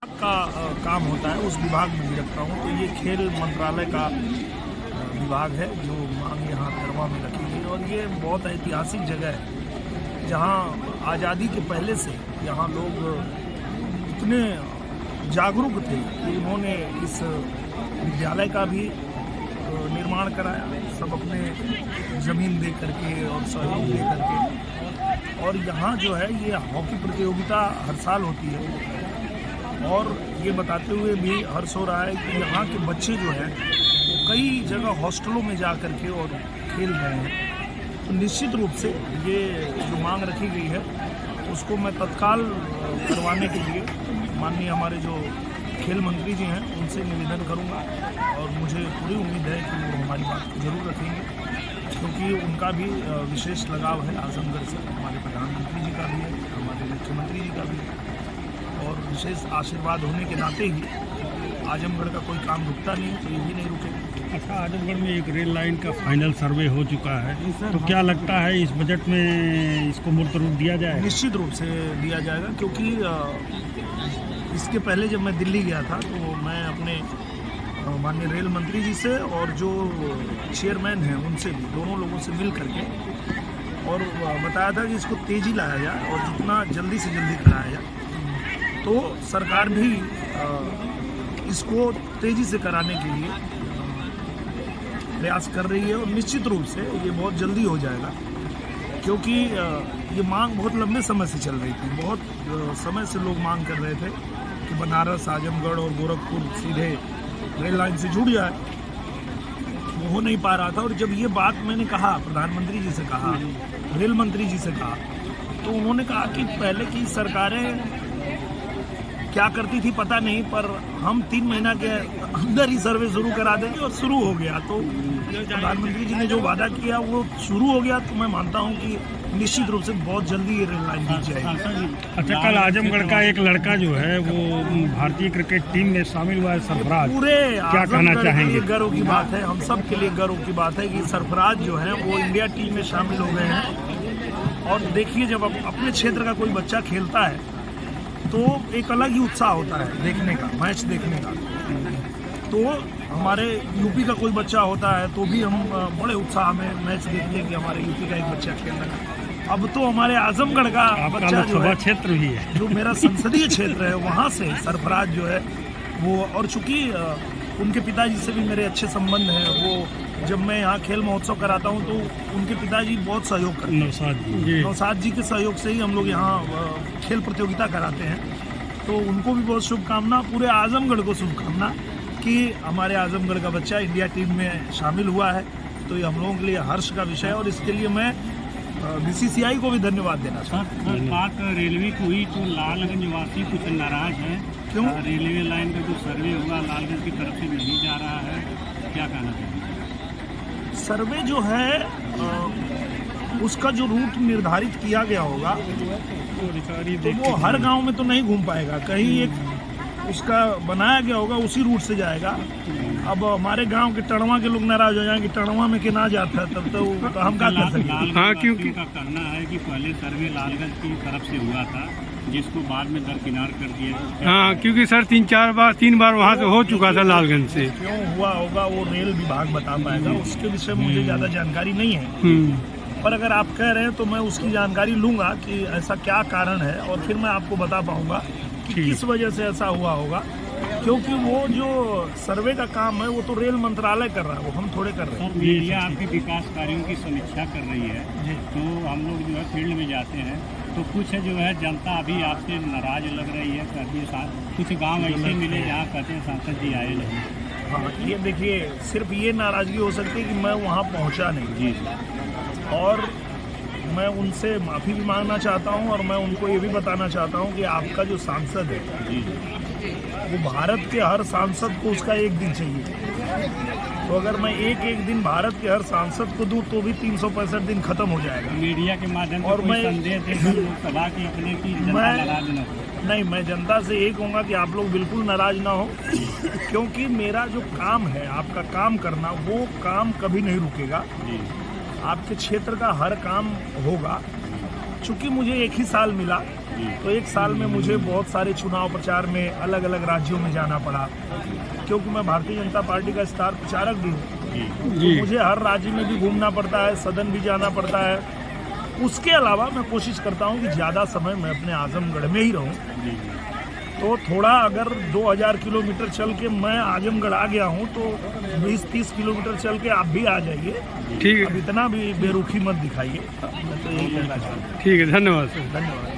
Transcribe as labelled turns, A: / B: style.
A: का काम होता है, उस विभाग में भी रखता हूँ। तो ये खेल मंत्रालय का विभाग है जो मांग यहाँ करवा में रखी गई। और ये बहुत ऐतिहासिक जगह है जहाँ आज़ादी के पहले से यहाँ लोग इतने जागरूक थे कि उन्होंने इस विद्यालय का भी निर्माण कराया, सब अपने ज़मीन दे करके और सहयोग दे करके। और यहाँ जो है ये हॉकी प्रतियोगिता हर साल होती है और ये बताते हुए भी हर्ष हो रहा है कि यहाँ के बच्चे जो हैं वो कई जगह हॉस्टलों में जा कर के और खेल रहे हैं। तो निश्चित रूप से ये जो मांग रखी गई है उसको मैं तत्काल करवाने के लिए माननीय हमारे जो खेल मंत्री जी हैं उनसे निवेदन करूंगा। और मुझे पूरी उम्मीद है कि वो हमारी बात को जरूर रखेंगे, क्योंकि उनका भी विशेष लगाव है आजमगढ़ से। हमारे प्रधानमंत्री जी का भी है, हमारे मुख्यमंत्री जी का भी है, और विशेष आशीर्वाद होने के नाते ही आजमगढ़ का कोई काम रुकता नहीं, तो ये भी नहीं रुकेगा।
B: अच्छा, आजमगढ़ में एक रेल लाइन का फाइनल सर्वे हो चुका है, तो क्या लगता है इस बजट में इसको मूर्त रूप दिया जाए?
A: निश्चित रूप से दिया जाएगा, क्योंकि इसके पहले जब मैं दिल्ली गया था तो मैं अपने माननीय रेल मंत्री जी से और जो चेयरमैन हैं उनसे भी, दोनों लोगों से मिल करके और बताया था कि इसको तेज़ी लाया जाए और जितना जल्दी से जल्दी कराया जाए। तो सरकार भी इसको तेज़ी से कराने के लिए प्रयास कर रही है और निश्चित रूप से ये बहुत जल्दी हो जाएगा, क्योंकि ये मांग बहुत लंबे समय से चल रही थी। बहुत समय से लोग मांग कर रहे थे कि बनारस, आजमगढ़ और गोरखपुर सीधे रेल लाइन से जुड़ जाए, वो हो नहीं पा रहा था। और जब ये बात मैंने कहा, प्रधानमंत्री जी से कहा, रेल मंत्री जी से कहा, तो उन्होंने कहा कि पहले की सरकारें क्या करती थी पता नहीं, पर हम 3 महीना के अंदर ही सर्वे शुरू करा देंगे, और शुरू हो गया। तो प्रधानमंत्री जी ने जो वादा किया वो शुरू हो गया। तो मैं मानता हूं कि निश्चित रूप से बहुत जल्दी ये रेल लाइन दी जाएगी।
B: अच्छा, कल आजमगढ़ का एक लड़का जो है वो भारतीय क्रिकेट टीम में शामिल हुआ है, सरफराज।
A: पूरे
B: क्या कहना चाहेंगे?
A: गर्व की बात है, हम सब के लिए गर्व की बात है कि सरफराज जो है वो इंडिया टीम में शामिल हो गए हैं। और देखिए, जब अपने क्षेत्र का कोई बच्चा खेलता है तो एक अलग ही उत्साह होता है देखने का, मैच देखने का। तो हमारे यूपी का कोई बच्चा होता है तो भी हम बड़े उत्साह में मैच देखते हैं कि हमारे यूपी का एक बच्चा खेल रहा है। अब तो हमारे आजमगढ़ का बच्चा जो है, क्षेत्र ही है, जो मेरा संसदीय क्षेत्र है, वहाँ से सरफराज जो है वो, और चूंकि उनके पिताजी से भी मेरे अच्छे संबंध हैं, वो जब मैं यहाँ खेल महोत्सव कराता हूँ तो उनके पिताजी बहुत सहयोग करते हैं। नौसाद जी के सहयोग से ही हम लोग यहाँ खेल प्रतियोगिता कराते हैं। तो उनको भी बहुत शुभकामना, पूरे आजमगढ़ को शुभकामना कि हमारे आजमगढ़ का बच्चा इंडिया टीम में शामिल हुआ है। तो ये हम लोगों के लिए हर्ष का विषय है और इसके लिए मैं BCCI को भी धन्यवाद देना चाहता हूँ।
B: बात रेलवे की हुई तो लालगंज वासी कुछ नाराज हैं।
A: क्यों?
B: रेलवे लाइन का जो सर्वे हुआ लालगंज की तरफ से नहीं जा रहा है, क्या कहना चाहिए?
A: सर्वे जो है उसका जो रूट निर्धारित किया गया होगा तो वो हर गांव में तो नहीं घूम पाएगा, कहीं एक उसका बनाया गया होगा उसी रूट से जाएगा। अब हमारे गांव के टणवा के लोग नाराज हो जाएंगे, टणवा में के ना जाता है तब तो हम क्या कर सकते हैं।
B: हाँ, क्योंकि का कहना है कि पहले सर्वे लालगंज की तरफ से हुआ था, जिसको बाद में दरकिनार कर दिया। हाँ, क्योंकि सर 3 बार वहाँ से हो चुका था लालगंज से।
A: क्यों हुआ होगा वो रेल विभाग बता पाएगा, उसके विषय में मुझे ज़्यादा जानकारी नहीं है। पर अगर आप कह रहे हैं तो मैं उसकी जानकारी लूँगा कि ऐसा क्या कारण है, और फिर मैं आपको बता पाऊँगा कि किस वजह से ऐसा हुआ होगा। क्योंकि वो जो सर्वे का काम है वो तो रेल मंत्रालय कर रहा है, वो हम थोड़े कर रहे हैं।
B: मीडिया आपके विकास कार्यों की समीक्षा कर रही है, तो हम लोग जो है फील्ड में जाते हैं तो कुछ जो है जनता अभी आपसे नाराज लग रही है। कभी कुछ गांव ऐसे मिले जहाँ कहते हैं सांसद जी आए नहीं।
A: हाँ, ये देखिए, सिर्फ ये नाराजगी हो सकती है कि मैं वहाँ पहुँचा नहीं।
B: जी,
A: और मैं उनसे माफ़ी भी मांगना चाहता हूँ और मैं उनको ये भी बताना चाहता हूँ कि आपका जो सांसद है वो भारत के हर सांसद को उसका एक दिन चाहिए। तो अगर मैं एक दिन भारत के हर सांसद को दूं तो भी 365 दिन खत्म हो जाएगा।
B: मीडिया के माध्यम से
A: और मैं
B: लोकसभा की अपने की
A: मैं जनता से यही कहूँगा कि आप लोग बिल्कुल नाराज ना हो, क्योंकि मेरा जो काम है, आपका काम करना, वो काम कभी नहीं रुकेगा। आपके क्षेत्र का हर काम होगा। चूँकि मुझे एक ही साल मिला तो एक साल में मुझे बहुत सारे चुनाव प्रचार में अलग अलग राज्यों में जाना पड़ा, क्योंकि मैं भारतीय जनता पार्टी का स्टार प्रचारक भी हूँ। तो मुझे हर राज्य में भी घूमना पड़ता है, सदन भी जाना पड़ता है। उसके अलावा मैं कोशिश करता हूँ कि ज़्यादा समय मैं अपने आजमगढ़ में ही रहूँ। तो थोड़ा अगर 2000 किलोमीटर चल के मैं आजमगढ़ आ गया हूँ तो 20-30 किलोमीटर चल के आप भी आ जाइए।
C: ठीक है,
A: अब इतना भी बेरुखी मत दिखाइए। मैं तो यही कहना चाहता हूँ।
C: ठीक है, धन्यवाद सर।
A: धन्यवाद।